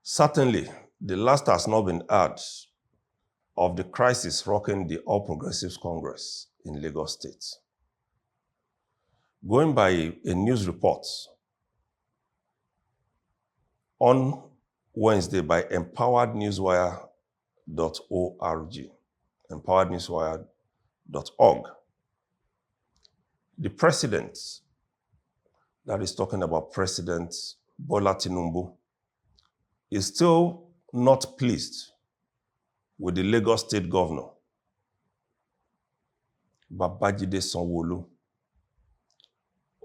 Certainly, the last has not been heard of the crisis rocking the All Progressives Congress in Lagos State. Going by a news report on Wednesday by empowerednewswire.org, empowerednewswire.org, the president, that is talking about President Bola Tinubu, is still not pleased with the Lagos State Governor, Babajide Sanwo-Olu,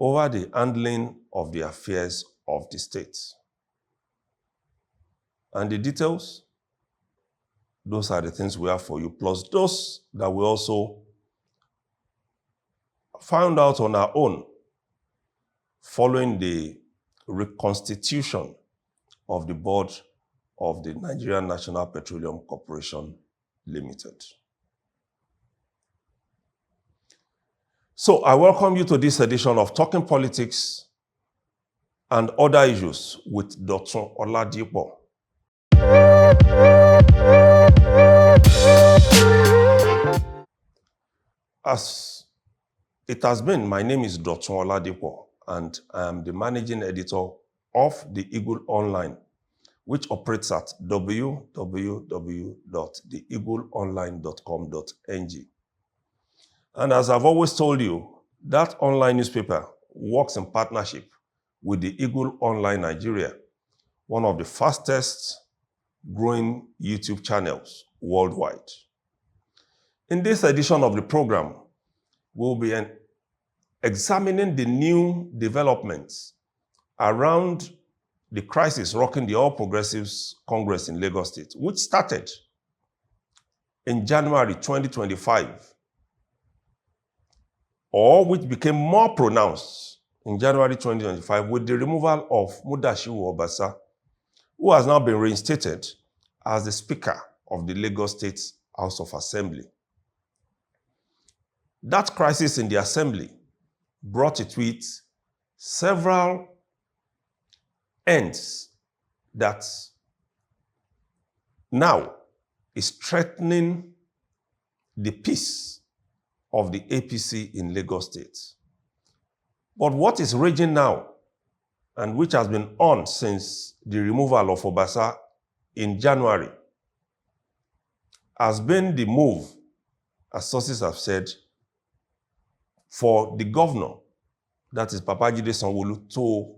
over the handling of the affairs of the state. And the details, those are the things we have for you, plus those that we also found out on our own following the reconstitution of the board of the Nigerian National Petroleum Corporation Limited. So I welcome you to this edition of Talking Politics and Other Issues with Dr. Oladipo. As it has been, my name is Dr. Oladipo, and I am the managing editor of the Eagle Online, which operates at www.theeagleonline.com.ng. And as I've always told you, that online newspaper works in partnership with the Eagle Online Nigeria, one of the fastest growing YouTube channels worldwide. In this edition of the program, we'll be examining the new developments around the crisis rocking the All Progressives Congress in Lagos State, which started in January 2025, or which became more pronounced in January 2025 with the removal of Mudashiru Obasa, who has now been reinstated as the Speaker of the Lagos State House of Assembly. That crisis in the Assembly brought it with several ends that now is threatening the peace of the APC in Lagos State. But what is raging now, and which has been on since the removal of Obasa in January, has been the move, as sources have said, for the governor, that is Babajide Sanwo-Olu, to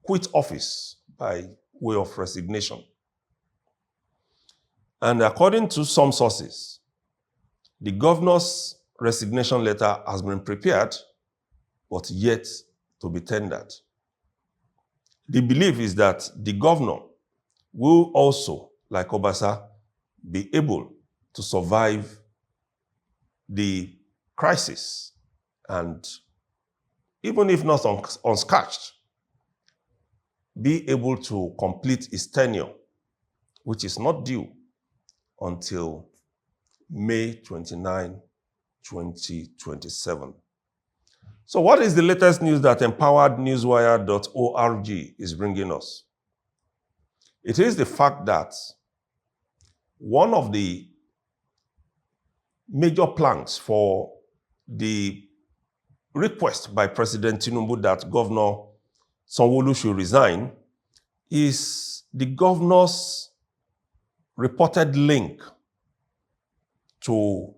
quit office by way of resignation. And according to some sources, the governor's resignation letter has been prepared, but yet to be tendered. The belief is that the governor will also, like Obasa, be able to survive the crisis and, even if not unscathed, be able to complete his tenure, which is not due until May 29, 2027. So what is the latest news that empowerednewswire.org is bringing us? It is the fact that one of the major planks for the request by President Tinubu that Governor Sanwo-Olu should resign is the governor's reported link to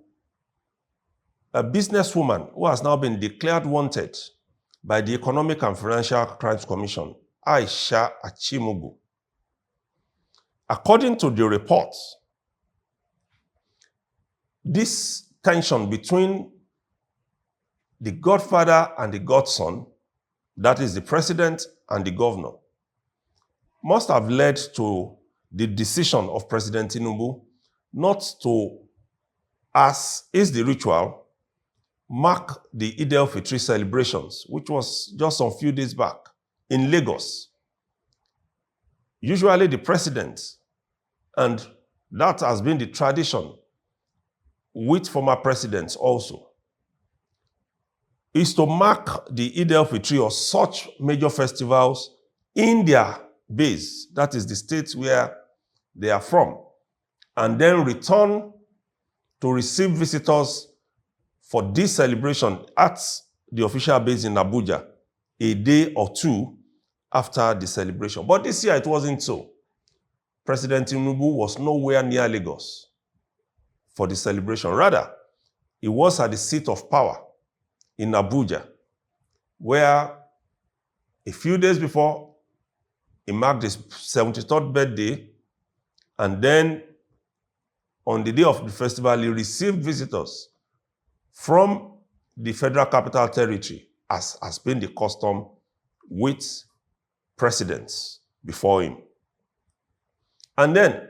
a businesswoman who has now been declared wanted by the Economic and Financial Crimes Commission, Aisha Achimugu. According to the reports, this tension between the godfather and the godson, that is the president and the governor, must have led to the decision of President Tinubu not to, as is the ritual, mark the Eid al-Fitr celebrations, which was just some few days back in Lagos. Usually the president, and that has been the tradition with former presidents also, is to mark the Eid al-Fitr or such major festivals in their base, that is the states where they are from, and then return to receive visitors for this celebration at the official base in Abuja a day or two after the celebration. But this year it wasn't so. President Tinubu was nowhere near Lagos for the celebration. Rather, he was at the seat of power in Abuja, where a few days before he marked his 73rd birthday, and then on the day of the festival, he received visitors from the Federal Capital Territory, as has been the custom with presidents before him. And then,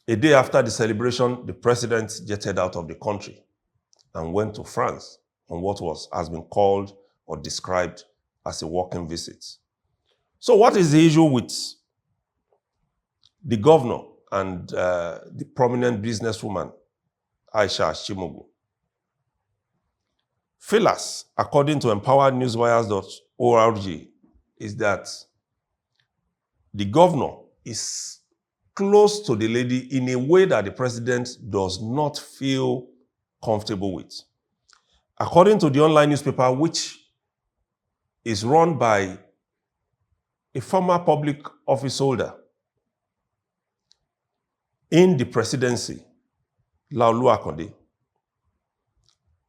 a day after the celebration, the president jetted out of the country and went to France on what has been called or described as a working visit. So what is the issue with the governor and the prominent businesswoman, Aisha Ashimogu? Feelers, according to empowerednewswires.org, is that the governor is close to the lady in a way that the president does not feel comfortable with. According to the online newspaper, which is run by a former public office holder in the presidency, Laolu Akonde,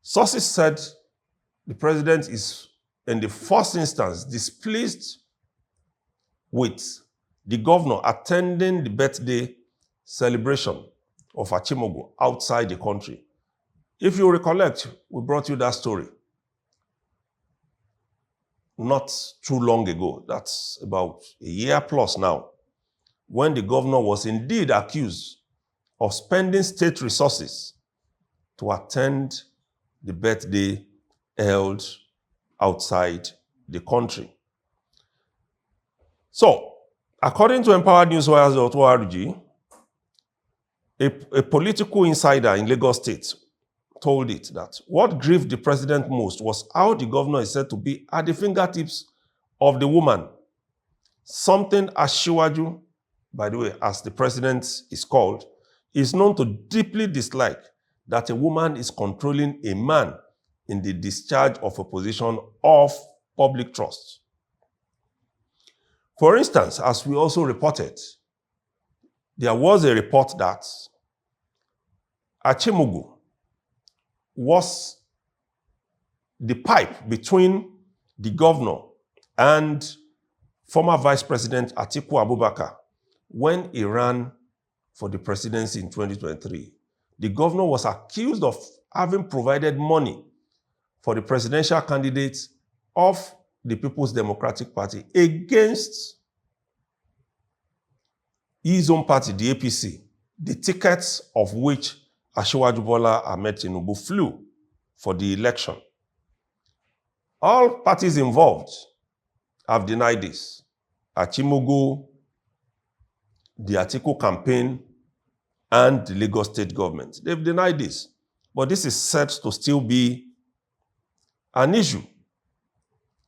sources said the president is, in the first instance, displeased with the governor attending the birthday celebration of Achimogu outside the country. If you recollect, we brought you that story not too long ago. That's about a year plus now, when the governor was indeed accused of spending state resources to attend the birthday held outside the country. So, according to empowerednewswires.org, a political insider in Lagos State told it that what grieved the president most was how the governor is said to be at the fingertips of the woman. Something Asiwaju, by the way, as the president is called, is known to deeply dislike, that a woman is controlling a man in the discharge of a position of public trust. For instance, as we also reported, there was a report that Achimogu was the pipe between the governor and former Vice President Atiku Abubakar when he ran for the presidency in 2023. The governor was accused of having provided money for the presidential candidates of the People's Democratic Party against his own party, the APC, the tickets of which Asiwaju Bola Ahmed Tinubu flew for the election. All parties involved have denied this. Achimogu, the Atiku campaign, and the Lagos state government. They've denied this. But this is said to still be an issue.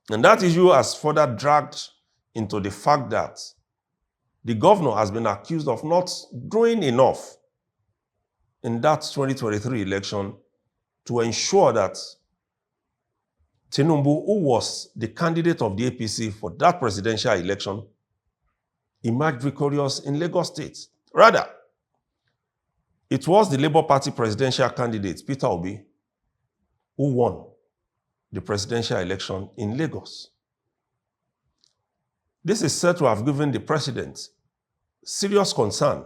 And that issue has further dragged into the fact that the governor has been accused of not doing enough in that 2023 election to ensure that Tinubu, who was the candidate of the APC for that presidential election, emerged victorious in Lagos State. Rather, it was the Labour Party presidential candidate, Peter Obi, who won the presidential election in Lagos. This is said to have given the president serious concern,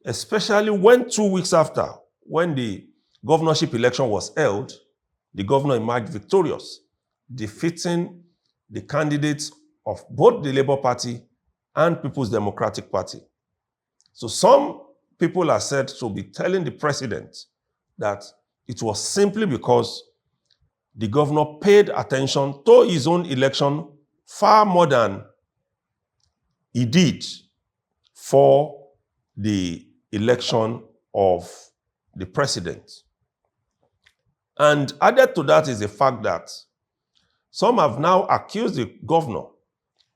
especially when 2 weeks after, when the governorship election was held, the governor emerged victorious, defeating the candidates of both the Labour Party and People's Democratic Party. So some people are said to be telling the president that it was simply because the governor paid attention to his own election far more than he did for the election of the president. And added to that is the fact that some have now accused the governor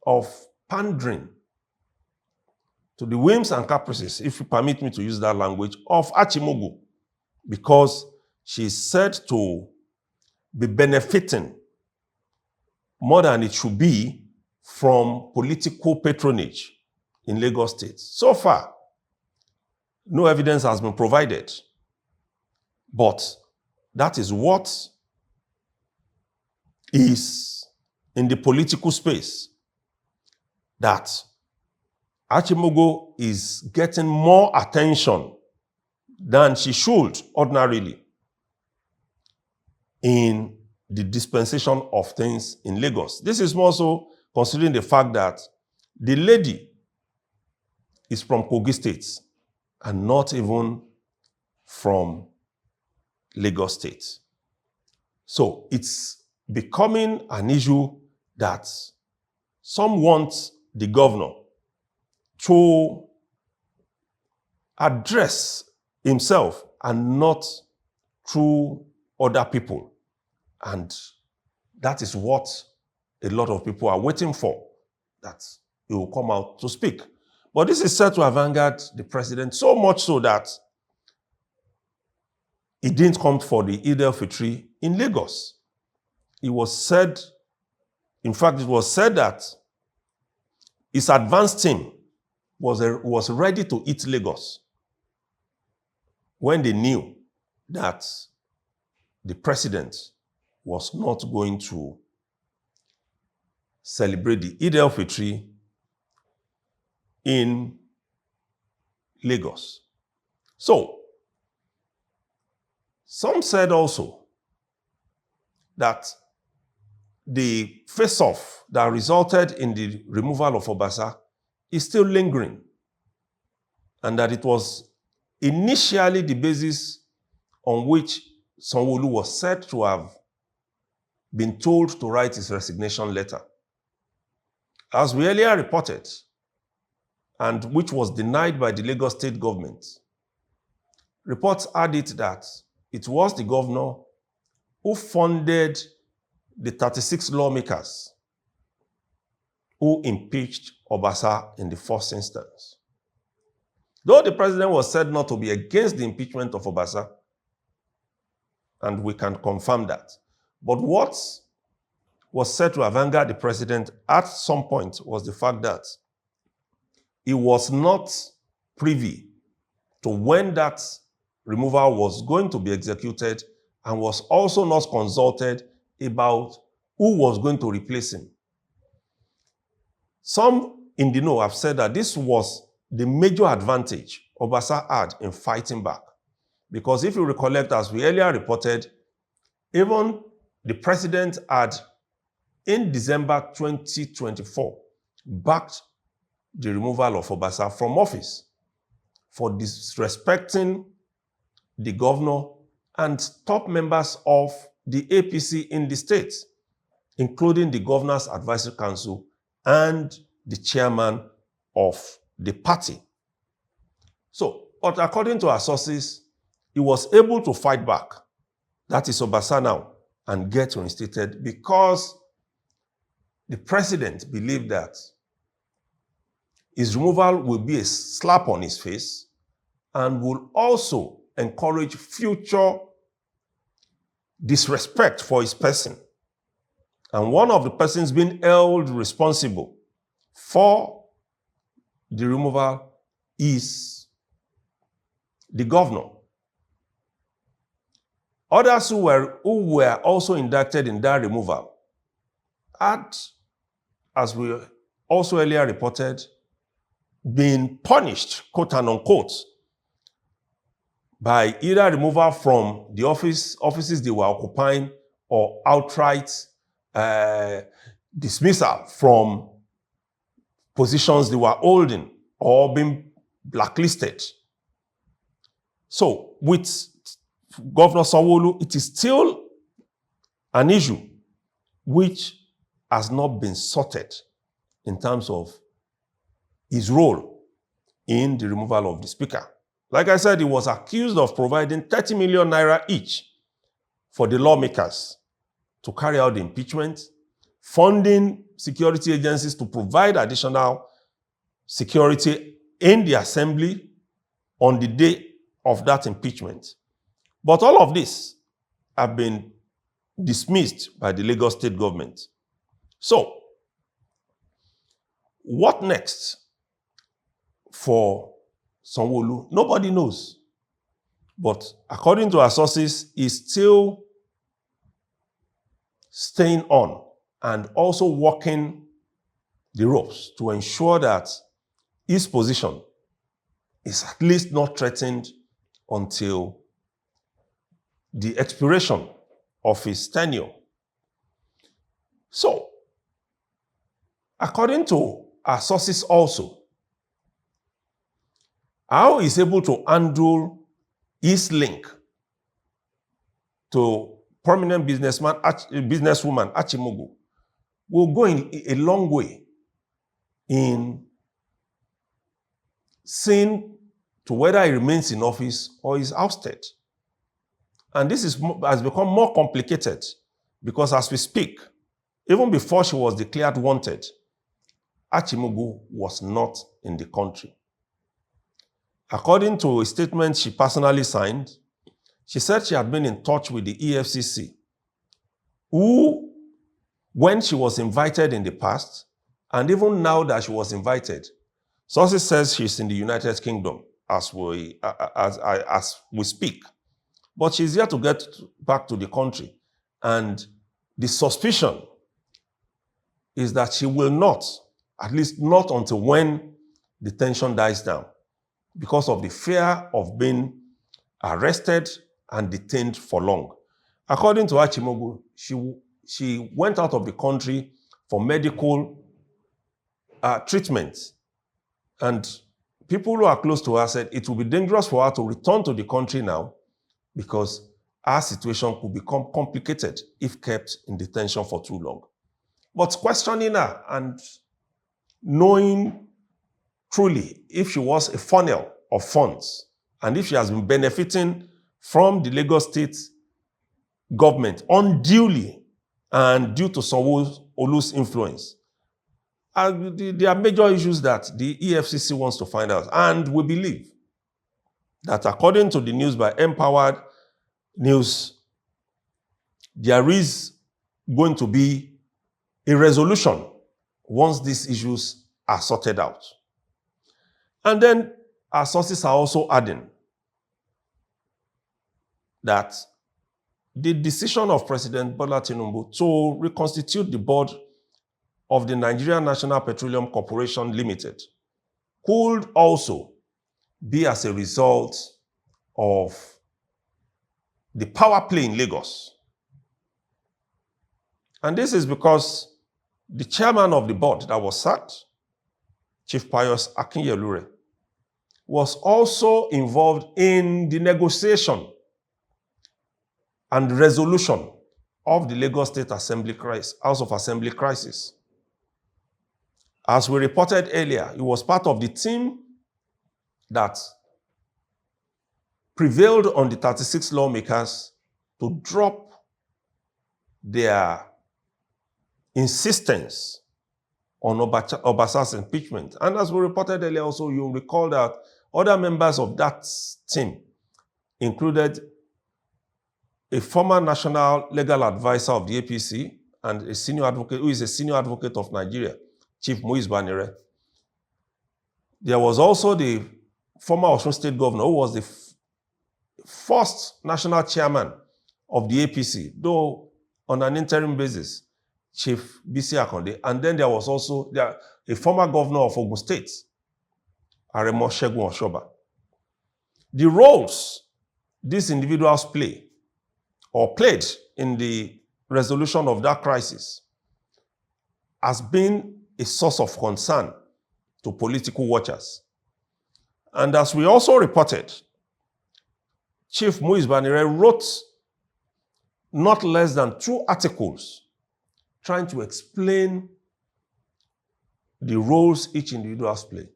of pandering to the whims and caprices, if you permit me to use that language, of Achimogwu, because she is said to be benefiting more than it should be from political patronage in Lagos State. So far, no evidence has been provided, but that is what is in the political space, that Achimogwu is getting more attention than she should ordinarily in the dispensation of things in Lagos. This is more so considering the fact that the lady is from Kogi State and not even from Lagos State. So it's becoming an issue that some want the governor to address himself and not through other people. And that is what a lot of people are waiting for, that he will come out to speak. But this is said to have angered the president so much so that he didn't come for the Eid al-Fitr in Lagos. It was said, in fact, it was said that his advance team was ready to hit Lagos when they knew that the president was not going to celebrate the Eid al-Fitr in Lagos. So, some said also that the face-off that resulted in the removal of Obasa is still lingering, and that it was initially the basis on which Sanwo-Olu was said to have been told to write his resignation letter. As we earlier reported, and which was denied by the Lagos State government, reports had it that it was the governor who funded the 36 lawmakers who impeached Obasa in the first instance. Though the president was said not to be against the impeachment of Obasa, and we can confirm that, but what was said to have angered the president at some point was the fact that he was not privy to when that removal was going to be executed, and was also not consulted about who was going to replace him. Some in the know have said that this was the major advantage Obasa had in fighting back. Because if you recollect, as we earlier reported, even the president had, in December 2024, backed the removal of Obasa from office for disrespecting the governor and top members of the APC in the state, including the Governor's Advisory Council and the chairman of the party. So, but according to our sources, he was able to fight back, that is Obasa now, and get reinstated because the president believed that his removal will be a slap on his face and will also encourage future disrespect for his person. And one of the persons being held responsible for the removal is the governor. Others who were also indicted in that removal had, as we also earlier reported, been punished, quote and unquote, by either removal from the offices they were occupying, or outright dismissal from positions they were holding, or being blacklisted. So with Governor Sanwo-Olu, it is still an issue which has not been sorted in terms of his role in the removal of the speaker. Like I said, he was accused of providing 30 million naira each for the lawmakers to carry out the impeachment, funding security agencies to provide additional security in the assembly on the day of that impeachment. But all of this have been dismissed by the Lagos state government. So, what next for Sanwo-Olu? Nobody knows. But according to our sources, he's still staying on and also walking the ropes to ensure that his position is at least not threatened until the expiration of his tenure. So, according to our sources also, how he's able to handle his link to prominent businesswoman Achimogu will go in a long way in seeing to whether he remains in office or is ousted. And this has become more complicated because as we speak, even before she was declared wanted, Achimogu was not in the country. According to a statement she personally signed, she said she had been in touch with the EFCC, who, when she was invited in the past, and even now that she was invited, sources says she's in the United Kingdom as we speak. But she's here to get back to the country. And the suspicion is that she will not, at least not until when the tension dies down, because of the fear of being arrested and detained for long. According to Achimogu, she went out of the country for medical treatment. And people who are close to her said it will be dangerous for her to return to the country now because her situation could become complicated if kept in detention for too long. But questioning her and knowing truly if she was a funnel of funds and if she has been benefiting from the Lagos state government unduly and due to Sanwo-Olu's influence, there are major issues that the EFCC wants to find out. And we believe that according to the news by Empowered News, there is going to be a resolution once these issues are sorted out. And then our sources are also adding that the decision of President Bola Tinubu to reconstitute the board of the Nigerian National Petroleum Corporation Limited could also be as a result of the power play in Lagos. And this is because the chairman of the board that was sacked, Chief Pius Akinyelure, was also involved in the negotiation and resolution of the Lagos State Assembly crisis, House of Assembly crisis. As we reported earlier, he was part of the team that prevailed on the 36 lawmakers to drop their insistence on Obasanjo's impeachment. And as we reported earlier also, you'll recall that other members of that team included a former national legal advisor of the APC and a senior advocate who is a senior advocate of Nigeria, Chief Muiz Banire. There was also the former Osun State Governor who was the first national chairman of the APC, though on an interim basis, Chief Bisi Akande. And then there was also a former governor of Ogun State, Aremo Segun Oshoba. The roles these individuals play or played in the resolution of that crisis has been a source of concern to political watchers. And as we also reported, Chief Muiz Banire wrote not less than 2 articles trying to explain the roles each individual play.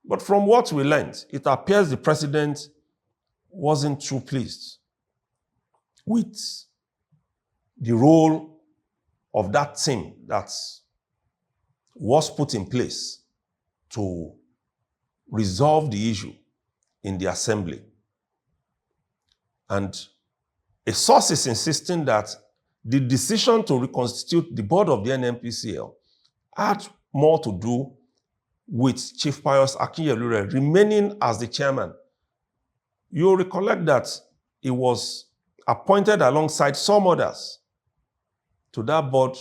But from what we learned, it appears the president wasn't too pleased with the role of that team that was put in place to resolve the issue in the assembly. And a source is insisting that the decision to reconstitute the board of the NNPCL had more to do with Chief Pius Akinyelure remaining as the chairman. You'll recollect that he was appointed alongside some others to that board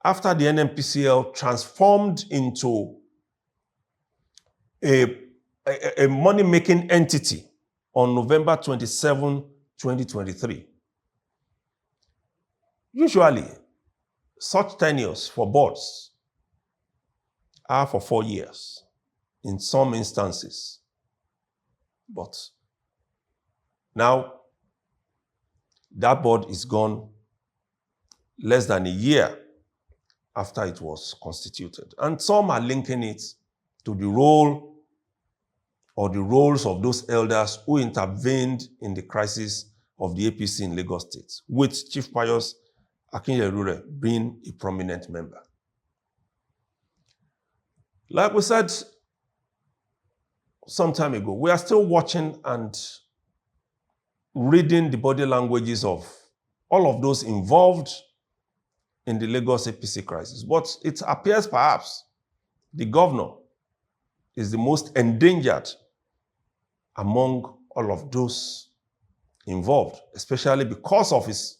after the NNPCL transformed into a money-making entity on November 27, 2023. Usually, such tenures for boards are for 4 years in some instances. But now, that board is gone less than a year after it was constituted. And some are linking it to the role or the roles of those elders who intervened in the crisis of the APC in Lagos State, with Chief Pius Akinyelure being a prominent member. Like we said some time ago, we are still watching and reading the body languages of all of those involved in the Lagos APC crisis. But it appears perhaps the governor is the most endangered among all of those involved, especially because of his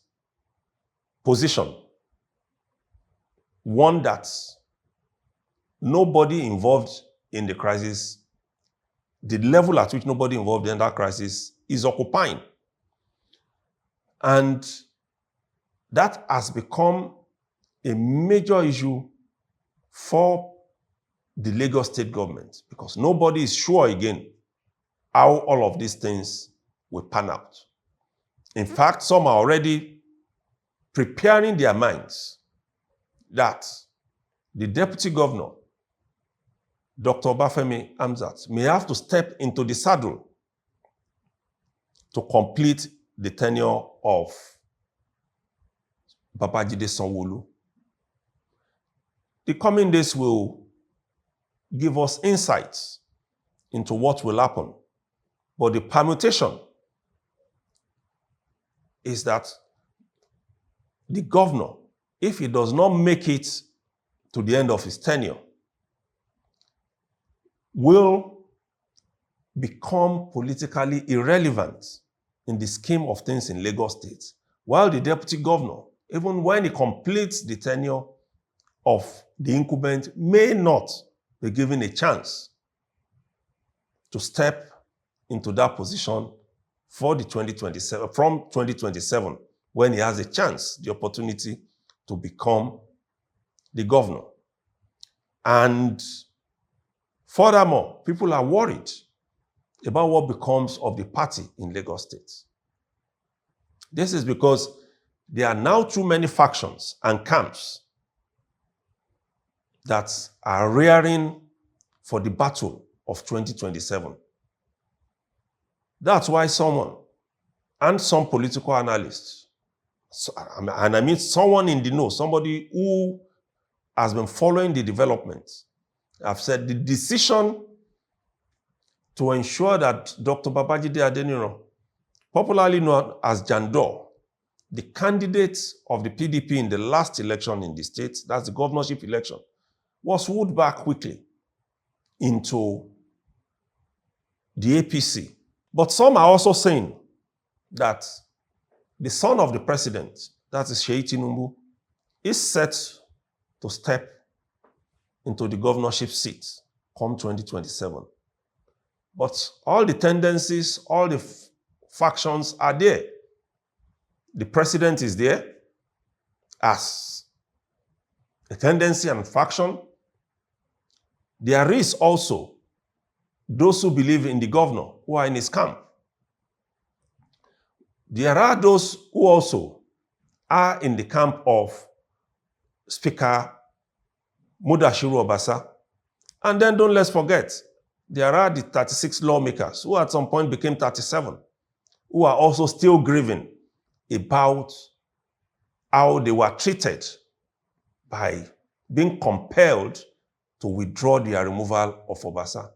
position. One that nobody involved in the crisis, the level at which nobody involved in that crisis is occupying. And that has become a major issue for the Lagos state government, because nobody is sure again how all of these things will pan out. In fact, some are already preparing their minds that the deputy governor, Dr. Obafemi Hamzat, may have to step into the saddle to complete the tenure of Babajide Sanwo-Olu. The coming days will give us insights into what will happen. But the permutation is that the governor, if he does not make it to the end of his tenure, will become politically irrelevant in the scheme of things in Lagos State, while the deputy governor, even when he completes the tenure of the incumbent, may not be given a chance to step into that position for the 2027, from 2027, when he has a chance, the opportunity to become the governor. And furthermore, people are worried about what becomes of the party in Lagos State. This is because there are now too many factions and camps that are rearing for the battle of 2027. That's why someone, and some political analysts, and I mean someone in the know, somebody who has been following the developments, have said the decision to ensure that Dr. Babajide Adeniro, popularly known as Jandor, the candidate of the PDP in the last election in the state, that's the governorship election, was wooed back quickly into the APC. But some are also saying that the son of the president, that is Sheyi Tinubu, is set to step into the governorship seat come 2027. But all the tendencies, all the factions are there. The president is there as a tendency and faction. There is also those who believe in the governor, who are in his camp. There are those who also are in the camp of Speaker Mudashiru Obasa. And then let's forget, there are the 36 lawmakers who at some point became 37, who are also still grieving about how they were treated by being compelled to withdraw their removal of Obasa.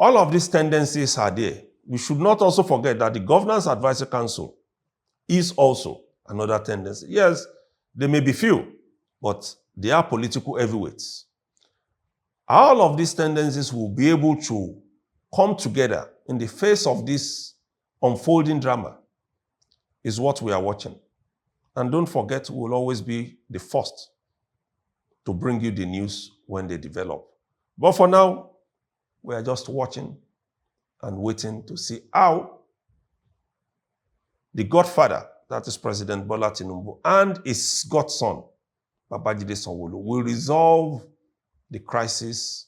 All of these tendencies are there. We should not also forget that the Governance Advisory Council is also another tendency. Yes, they may be few, but they are political heavyweights. All of these tendencies will be able to come together in the face of this unfolding drama is what we are watching. And don't forget, we'll always be the first to bring you the news when they develop. But for now, we are just watching and waiting to see how the godfather, that is President Bola Tinubu, and his godson, Babajide Sanwo-Olu, will resolve the crisis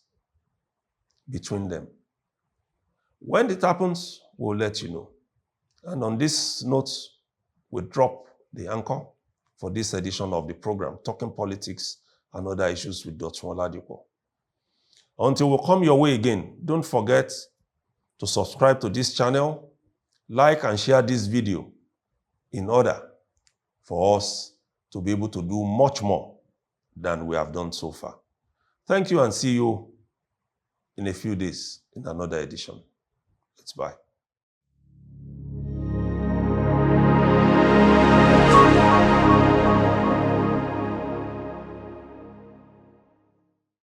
between them. When it happens, we'll let you know. And on this note, we'll drop the anchor for this edition of the program, Talking Politics and Other Issues with Dr. Oladipo. Until we come your way again, don't forget to subscribe to this channel, like and share this video in order for us to be able to do much more than we have done so far. Thank you and see you in a few days in another edition. Bye.